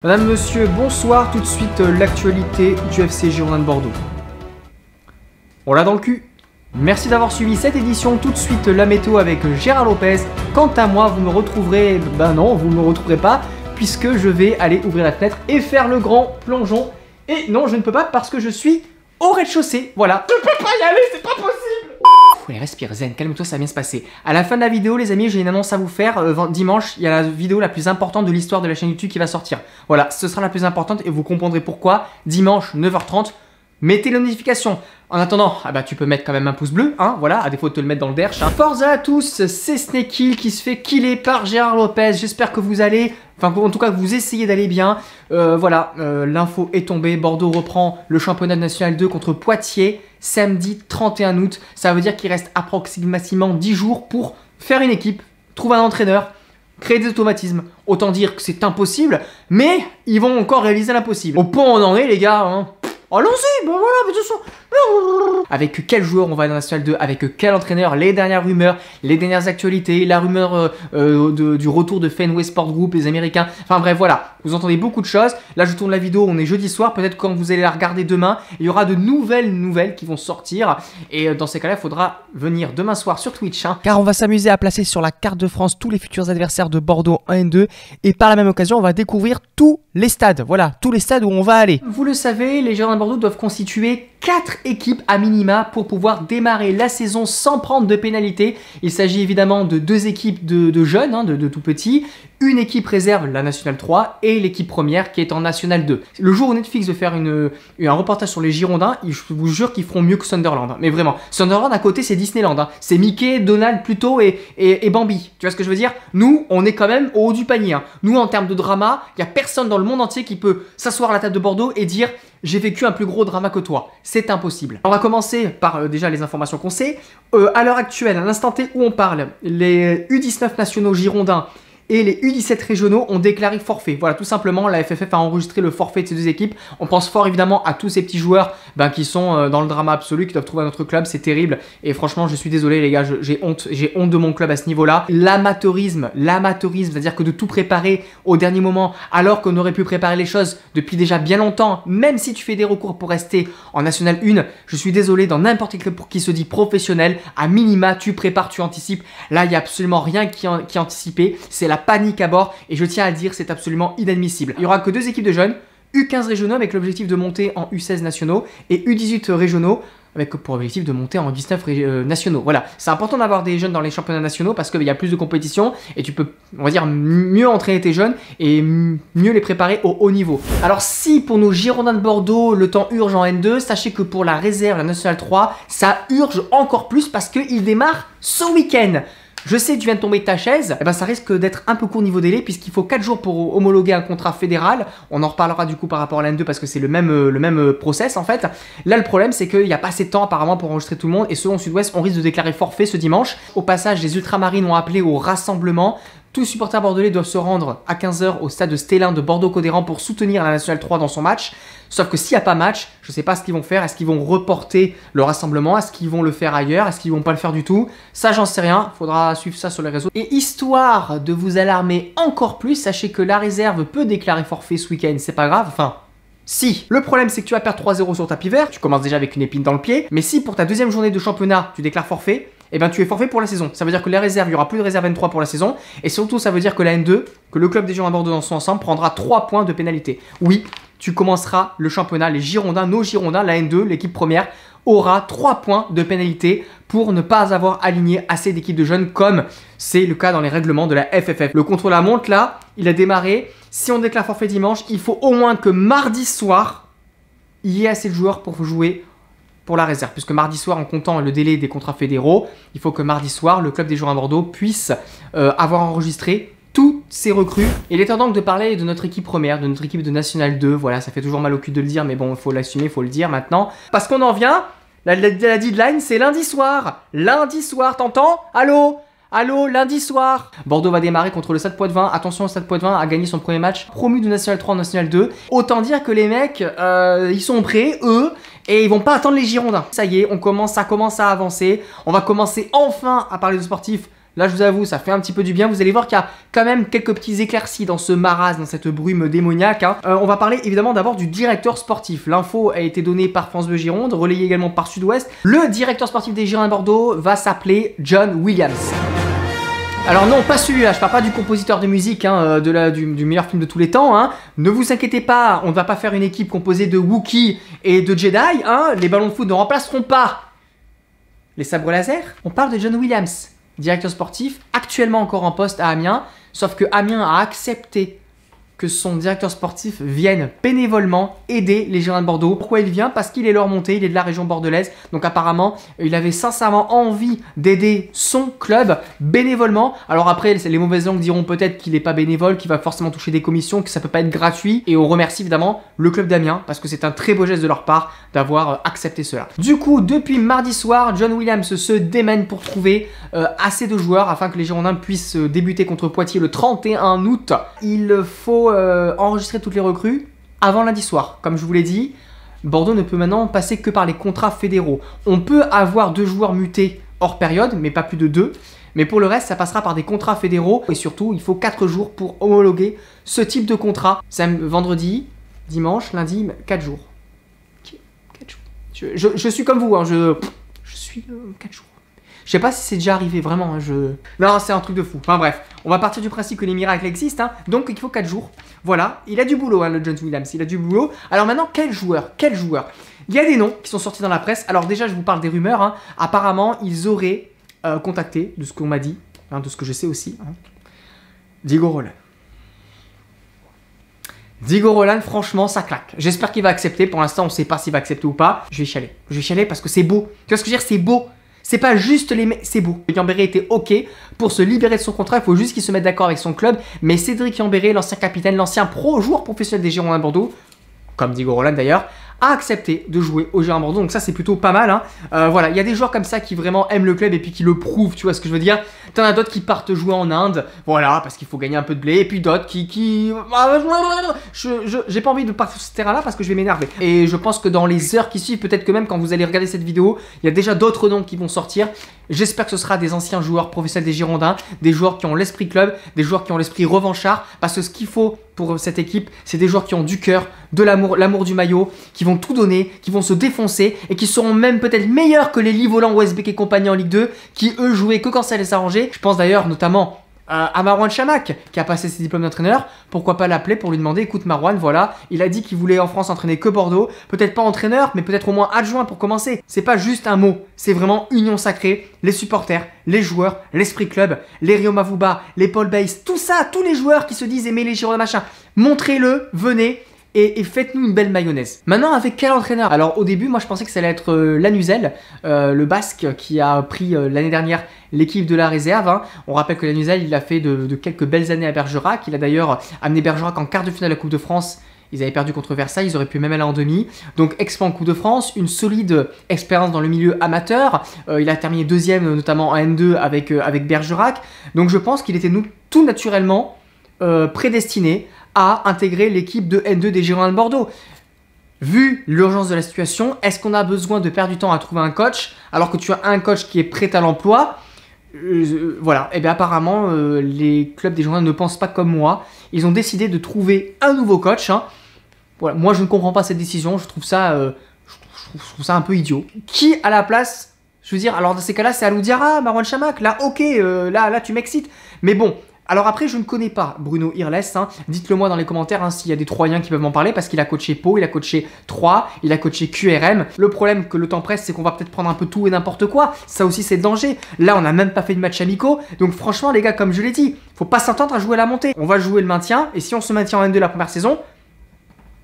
Madame, monsieur, bonsoir. Tout de suite, l'actualité du FC Girondins de Bordeaux. On l'a dans le cul. Merci d'avoir suivi cette édition. Tout de suite, la météo avec Gérard Lopez. Quant à moi, vous me retrouverez... Ben non, vous ne me retrouverez pas, puisque je vais aller ouvrir la fenêtre et faire le grand plongeon. Et non, je ne peux pas parce que je suis au rez-de-chaussée. Voilà. Je peux pas y aller, c'est pas possible. Allez, respire, zen, calme-toi, ça va bien se passer. À la fin de la vidéo, les amis, j'ai une annonce à vous faire. Dimanche, il y a la vidéo la plus importante de l'histoire de la chaîne YouTube qui va sortir. Voilà, ce sera la plus importante et vous comprendrez pourquoi. Dimanche, 9h30, mettez les notifications. En attendant, ah bah tu peux mettre quand même un pouce bleu, hein, voilà, à défaut de te le mettre dans le derche. Hein. Forza à tous, c'est Snake qui se fait killer par Gérard Lopez. J'espère que vous allez, enfin en tout cas que vous essayez d'aller bien. Voilà, l'info est tombée. Bordeaux reprend le championnat national 2 contre Poitiers samedi 31 août. Ça veut dire qu'il reste approximativement 10 jours pour faire une équipe, trouver un entraîneur, créer des automatismes. Autant dire que c'est impossible, mais ils vont encore réaliser l'impossible. Au point où on en est, les gars, hein. Allons-y, bah voilà, mais de toute façon... Avec quel joueur on va aller dans National 2, avec quel entraîneur, les dernières rumeurs, les dernières actualités, la rumeur du retour de Fenway Sport Group, les Américains, enfin bref, voilà, vous entendez beaucoup de choses. Là, je tourne la vidéo, on est jeudi soir, peut-être quand vous allez la regarder demain, il y aura de nouvelles qui vont sortir, et dans ces cas-là, il faudra venir demain soir sur Twitch, hein, car on va s'amuser à placer sur la carte de France tous les futurs adversaires de Bordeaux en N2, et par la même occasion, on va découvrir tous les stades, voilà, tous les stades où on va aller. Vous le savez, les Girondins de Bordeaux doivent constituer 4 équipes à minima pour pouvoir démarrer la saison sans prendre de pénalité. Il s'agit évidemment de 2 équipes de jeunes, hein, de tout petits, une équipe réserve, la Nationale 3, et l'équipe première qui est en Nationale 2. Le jour où Netflix veut faire un reportage sur les Girondins, je vous jure qu'ils feront mieux que Sunderland. Hein. Mais vraiment, Sunderland à côté c'est Disneyland. Hein. C'est Mickey, Donald, Pluto et Bambi. Tu vois ce que je veux dire? Nous, on est quand même au haut du panier. Hein. Nous, en termes de drama, il n'y a personne dans le monde entier qui peut s'asseoir à la table de Bordeaux et dire « J'ai vécu un plus gros drama que toi ». C'est impossible. On va commencer par déjà les informations qu'on sait. À l'heure actuelle, à l'instant T où on parle, les U19 nationaux girondins et les U17 régionaux ont déclaré forfait. Voilà, tout simplement, la FFF a enregistré le forfait de ces 2 équipes. On pense fort évidemment à tous ces petits joueurs qui sont dans le drama absolu, qui doivent trouver un autre club. C'est terrible. Et franchement, je suis désolé les gars, j'ai honte de mon club à ce niveau-là. L'amateurisme, c'est-à-dire que de tout préparer au dernier moment, alors qu'on aurait pu préparer les choses depuis déjà bien longtemps, même si tu fais des recours pour rester en National 1, je suis désolé, dans n'importe quel club qui se dit professionnel, à minima, tu prépares, tu anticipes. Là, il n'y a absolument rien qui est anticipé. C'est la panique à bord et je tiens à le dire, c'est absolument inadmissible. Il n'y aura que 2 équipes de jeunes, U15 régionaux avec l'objectif de monter en U16 nationaux et U18 régionaux avec pour objectif de monter en 19 nationaux. Voilà, c'est important d'avoir des jeunes dans les championnats nationaux parce qu'il y a plus de compétition et tu peux, on va dire, mieux entraîner tes jeunes et mieux les préparer au haut niveau. Alors si pour nos Girondins de Bordeaux, le temps urge en N2, sachez que pour la réserve, la Nationale 3, ça urge encore plus parce qu'il démarre ce week-end. Je sais que tu viens de tomber de ta chaise, eh ben ça risque d'être un peu court niveau délai puisqu'il faut 4 jours pour homologuer un contrat fédéral. On en reparlera du coup par rapport à l'N2 parce que c'est le même process en fait. Là le problème c'est qu'il n'y a pas assez de temps apparemment pour enregistrer tout le monde et selon Sud-Ouest on risque de déclarer forfait ce dimanche. Au passage les ultramarines ont appelé au rassemblement. Tous les supporters bordelais doivent se rendre à 15 h au stade de Stélin de Bordeaux-Codéran pour soutenir la Nationale 3 dans son match. Sauf que s'il n'y a pas match, je ne sais pas ce qu'ils vont faire. Est-ce qu'ils vont reporter le rassemblement? Est-ce qu'ils vont le faire ailleurs? Est-ce qu'ils vont pas le faire du tout? Ça, j'en sais rien. Faudra suivre ça sur les réseaux. Et histoire de vous alarmer encore plus, sachez que la réserve peut déclarer forfait ce week-end. C'est pas grave. Enfin... Si, le problème c'est que tu vas perdre 3-0 sur tapis vert, tu commences déjà avec une épine dans le pied, mais si pour ta 2e journée de championnat tu déclares forfait, eh ben tu es forfait pour la saison. Ça veut dire que les réserves, il n'y aura plus de réserve N3 pour la saison, et surtout ça veut dire que la N2, que le club des Girondins de Bordeaux dans son ensemble prendra 3 points de pénalité. Oui, tu commenceras le championnat, les Girondins, nos Girondins, la N2, l'équipe première, aura 3 points de pénalité pour ne pas avoir aligné assez d'équipes de jeunes comme c'est le cas dans les règlements de la FFF. Le contre-la-montre là, il a démarré. Si on déclare forfait dimanche, il faut au moins que mardi soir, il y ait assez de joueurs pour jouer pour la réserve. Puisque mardi soir, en comptant le délai des contrats fédéraux, il faut que mardi soir, le club des Girondins de Bordeaux puisse avoir enregistré toutes ces recrues. Il est temps donc de parler de notre équipe première, de notre équipe de National 2. Voilà, ça fait toujours mal au cul de le dire, mais bon, il faut l'assumer, il faut le dire maintenant. Parce qu'on en vient, la deadline, c'est lundi soir. Lundi soir, t'entends? Allô? Allô, lundi soir. Bordeaux va démarrer contre le Stade Poitvin. Attention, le Stade Poitvin a gagné son premier match, promu de National 3 en National 2. Autant dire que les mecs, ils sont prêts, eux, et ils vont pas attendre les Girondins. Ça y est, ça commence à avancer. On va commencer enfin à parler de sportifs Là, je vous avoue, ça fait un petit peu du bien. Vous allez voir qu'il y a quand même quelques petits éclaircies dans ce marasme, dans cette brume démoniaque. Hein. On va parler évidemment d'abord du directeur sportif. L'info a été donnée par France Bleu Gironde, relayée également par Sud-Ouest. Le directeur sportif des Girondins de Bordeaux va s'appeler John Williams. Alors non, pas celui-là, je parle pas du compositeur de musique, hein, du meilleur film de tous les temps. Hein. Ne vous inquiétez pas, on ne va pas faire une équipe composée de Wookiees et de Jedi. Hein. Les ballons de foot ne remplaceront pas les sabres laser. On parle de John Williams, directeur sportif, actuellement encore en poste à Amiens, sauf que Amiens a accepté que son directeur sportif vienne bénévolement aider les Girondins de Bordeaux. Pourquoi il vient? Parce qu'il est leur montée, il est de la région bordelaise. Donc apparemment, il avait sincèrement envie d'aider son club bénévolement. Alors après, les mauvaises langues diront peut-être qu'il n'est pas bénévole, qu'il va forcément toucher des commissions, que ça peut pas être gratuit. Et on remercie évidemment le club d'Amiens parce que c'est un très beau geste de leur part d'avoir accepté cela. Du coup, depuis mardi soir, John Williams se démène pour trouver assez de joueurs afin que les Girondins puissent débuter contre Poitiers le 31 août. Il faut enregistrer toutes les recrues avant lundi soir. Comme je vous l'ai dit, Bordeaux ne peut maintenant passer que par les contrats fédéraux. On peut avoir 2 joueurs mutés hors période, mais pas plus de 2. Mais pour le reste, ça passera par des contrats fédéraux. Et surtout, il faut 4 jours pour homologuer ce type de contrat. Vendredi, dimanche, lundi, 4 jours. 4 jours. Je suis comme vous, hein, je suis 4 jours. Je sais pas si c'est déjà arrivé, vraiment. Non, c'est un truc de fou. Enfin bref, on va partir du principe que les miracles existent. Hein, donc il faut 4 jours. Voilà, il a du boulot, hein, le John Williams. Il a du boulot. Alors maintenant, quel joueur? Il y a des noms qui sont sortis dans la presse. Alors déjà, je vous parle des rumeurs. Hein. Apparemment, ils auraient contacté, de ce qu'on m'a dit, hein, de ce que je sais aussi, hein, Diego Roland. Diego Roland, franchement, ça claque. J'espère qu'il va accepter. Pour l'instant, on ne sait pas s'il va accepter ou pas. Je vais chialer. Je vais chialer parce que c'est beau. Tu vois ce que je veux dire? C'est beau. C'est pas juste les mecs, c'est beau. Yambéré était ok pour se libérer de son contrat, il faut juste qu'il se mette d'accord avec son club. Mais Cédric Yambéré, l'ancien capitaine, l'ancien joueur professionnel des Girondins de Bordeaux, comme Diego Roland d'ailleurs, a accepté de jouer au Girondins de Bordeaux. Donc ça c'est plutôt pas mal. Hein. Voilà, il y a des joueurs comme ça qui vraiment aiment le club et puis qui le prouvent, tu vois ce que je veux dire. T'en as d'autres qui partent jouer en Inde, voilà, parce qu'il faut gagner un peu de blé. Et puis d'autres qui... J'ai pas envie de partir sur ce terrain-là parce que je vais m'énerver. Et je pense que dans les heures qui suivent, peut-être que même quand vous allez regarder cette vidéo, il y a déjà d'autres noms qui vont sortir. J'espère que ce sera des anciens joueurs professionnels des Girondins, des joueurs qui ont l'esprit club, des joueurs qui ont l'esprit revanchard. Parce que ce qu'il faut pour cette équipe, c'est des joueurs qui ont du cœur, de l'amour du maillot, qui vont tout donner, qui vont se défoncer et qui seront même peut-être meilleurs que les Livolan, Westbeck et compagnie en Ligue 2, qui eux jouaient que quand ça les arrangeait. Je pense d'ailleurs notamment à Marouane Chamakh qui a passé ses diplômes d'entraîneur. Pourquoi pas l'appeler pour lui demander, écoute Marouane, voilà, il a dit qu'il voulait en France entraîner que Bordeaux, peut-être pas entraîneur, mais peut-être au moins adjoint pour commencer. C'est pas juste un mot, c'est vraiment union sacrée, les supporters, les joueurs, l'esprit club, les Rio Mavuba, les Paul Bass, tout ça, tous les joueurs qui se disent aimer les Girondins machin, montrez-le, venez. Et faites-nous une belle mayonnaise. Maintenant, avec quel entraîneur? Alors au début, moi je pensais que ça allait être Lanuzel, le Basque qui a pris l'année dernière l'équipe de la réserve. Hein. On rappelle que Lanuzel, il a fait de quelques belles années à Bergerac. Il a d'ailleurs amené Bergerac en quart de finale de la Coupe de France. Ils avaient perdu contre Versailles, ils auraient pu même aller en demi. Donc expert en Coupe de France, une solide expérience dans le milieu amateur. Il a terminé 2e notamment en N2 avec Bergerac. Donc je pense qu'il était tout naturellement prédestiné à intégrer l'équipe de N2 des Girondins de Bordeaux. Vu l'urgence de la situation, est-ce qu'on a besoin de perdre du temps à trouver un coach alors que tu as un coach qui est prêt à l'emploi? Voilà, et bien apparemment les clubs des Girondins ne pensent pas comme moi. Ils ont décidé de trouver un nouveau coach. Hein. Voilà, moi je ne comprends pas cette décision, je trouve ça un peu idiot. Qui à la place? Je veux dire, alors dans ces cas-là, c'est Alou Diarra, Marouane Chamakh. Là, ok, là tu m'excites. Mais bon. Alors après, je ne connais pas Bruno Irles, hein. Dites-le moi dans les commentaires hein, s'il y a des Troyens qui peuvent m'en parler, parce qu'il a coaché Pau, il a coaché Troyes, il a coaché QRM. Le problème que le temps presse, c'est qu'on va peut-être prendre un peu tout et n'importe quoi. Ça aussi, c'est le danger. Là, on n'a même pas fait de match amicaux. Donc franchement, les gars, comme je l'ai dit, faut pas s'entendre à jouer à la montée. On va jouer le maintien, et si on se maintient en N2 la première saison,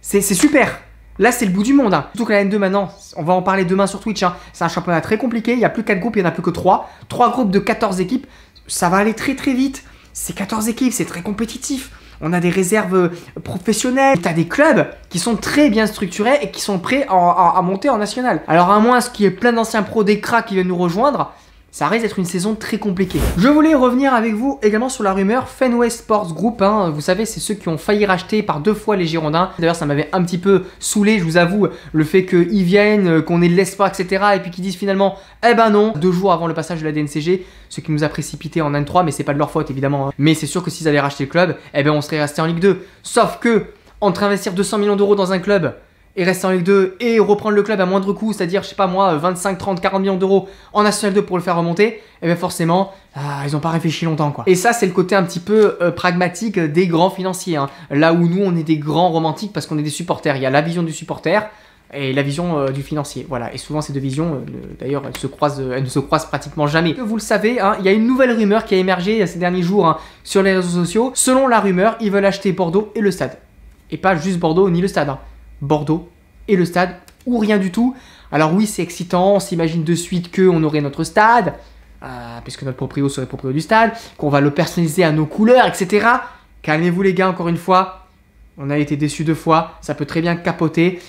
c'est super. Là, c'est le bout du monde. Hein. Surtout que la N2 maintenant, on va en parler demain sur Twitch. Hein. C'est un championnat très compliqué. Il n'y a plus 4 groupes, il n'y en a plus que 3. 3 groupes de 14 équipes. Ça va aller très très vite. C'est 14 équipes, c'est très compétitif. On a des réserves professionnelles. Tu as des clubs qui sont très bien structurés et qui sont prêts à monter en national. Alors à moins qu'il y ait plein d'anciens pros des cracks qui viennent nous rejoindre, ça risque d'être une saison très compliquée. Je voulais revenir avec vous également sur la rumeur Fenway Sports Group. Hein. Vous savez, c'est ceux qui ont failli racheter par 2 fois les Girondins. D'ailleurs, ça m'avait un petit peu saoulé, je vous avoue, le fait qu'ils viennent, qu'on ait de l'espoir, etc. Et puis qu'ils disent finalement, eh ben non, 2 jours avant le passage de la DNCG, ce qui nous a précipité en N3, mais c'est pas de leur faute évidemment. Hein. Mais c'est sûr que s'ils avaient racheté le club, eh ben on serait resté en Ligue 2. Sauf que, entre investir 200 millions d'euros dans un club et rester en Ligue 2 et reprendre le club à moindre coût, c'est-à-dire, je sais pas moi, 25, 30, 40 millions d'euros en National 2 pour le faire remonter, et bien forcément, ils n'ont pas réfléchi longtemps quoi. Et ça, c'est le côté un petit peu pragmatique des grands financiers. Hein. Là où nous, on est des grands romantiques parce qu'on est des supporters. Il y a la vision du supporter et la vision du financier. Voilà, et souvent ces deux visions, d'ailleurs, elles ne se croisent pratiquement jamais. Vous le savez, hein, il y a une nouvelle rumeur qui a émergé ces derniers jours hein, sur les réseaux sociaux. Selon la rumeur, ils veulent acheter Bordeaux et le stade. Et pas juste Bordeaux ni le stade. Hein. Bordeaux et le stade, ou rien du tout. Alors oui, c'est excitant, on s'imagine de suite qu'on aurait notre stade, puisque notre proprio serait proprio du stade, qu'on va le personnaliser à nos couleurs, etc. Calmez-vous les gars, encore une fois, on a été déçus 2 fois, ça peut très bien capoter.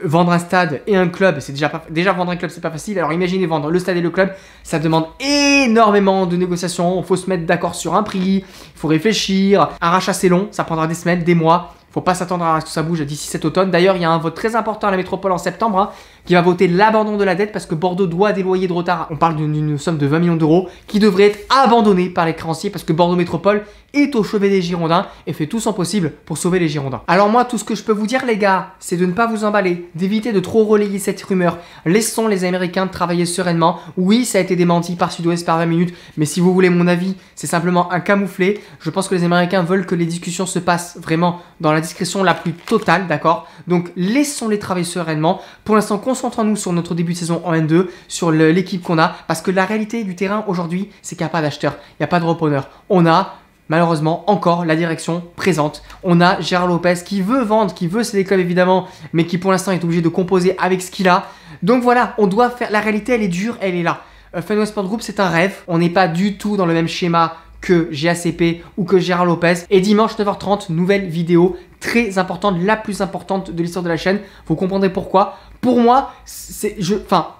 Vendre un stade et un club, c'est déjà vendre un club, c'est pas facile. Alors imaginez vendre le stade et le club, ça demande énormément de négociations, il faut se mettre d'accord sur un prix, il faut réfléchir. Un rachat c'est long, ça prendra des semaines, des mois. Faut pas s'attendre à ce que ça bouge d'ici cet automne. D'ailleurs, il y a un vote très important à la métropole en septembre hein, qui va voter l'abandon de la dette parce que Bordeaux doit des loyers de retard. On parle d'une somme de 20 millions d'euros qui devrait être abandonnée par les créanciers parce que Bordeaux Métropole est au chevet des Girondins et fait tout son possible pour sauver les Girondins. Alors moi, tout ce que je peux vous dire les gars, c'est de ne pas vous emballer, d'éviter de trop relayer cette rumeur. Laissons les Américains travailler sereinement. Oui, ça a été démenti par Sud-Ouest par 20 minutes, mais si vous voulez mon avis, c'est simplement un camouflet. Je pense que les Américains veulent que les discussions se passent vraiment dans la discrétion la plus totale, d'accord? Donc laissons-les travailler sereinement. Pour l'instant, concentrons-nous sur notre début de saison en N2, sur l'équipe qu'on a, parce que la réalité du terrain aujourd'hui, c'est qu'il n'y a pas d'acheteur, il n'y a pas de repreneur. On a malheureusement encore la direction présente. On a Gérard Lopez qui veut vendre, qui veut céder club évidemment, mais qui pour l'instant est obligé de composer avec ce qu'il a. Donc voilà, on doit faire. La réalité, elle est dure, elle est là. Fenway Sport Group, c'est un rêve. On n'est pas du tout dans le même schéma que GACP ou que Gérard Lopez. Et dimanche 9h30, nouvelle vidéo très importante, la plus importante de l'histoire de la chaîne. Vous comprendrez pourquoi. Pour moi, c'est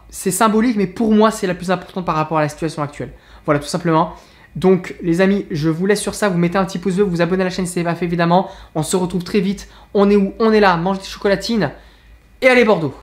symbolique, mais pour moi, c'est la plus importante par rapport à la situation actuelle. Voilà, tout simplement. Donc les amis, je vous laisse sur ça, vous mettez un petit pouce bleu, vous abonnez à la chaîne si ce n'est pas fait évidemment. On se retrouve très vite, on est où? On est là, mange des chocolatines et allez Bordeaux!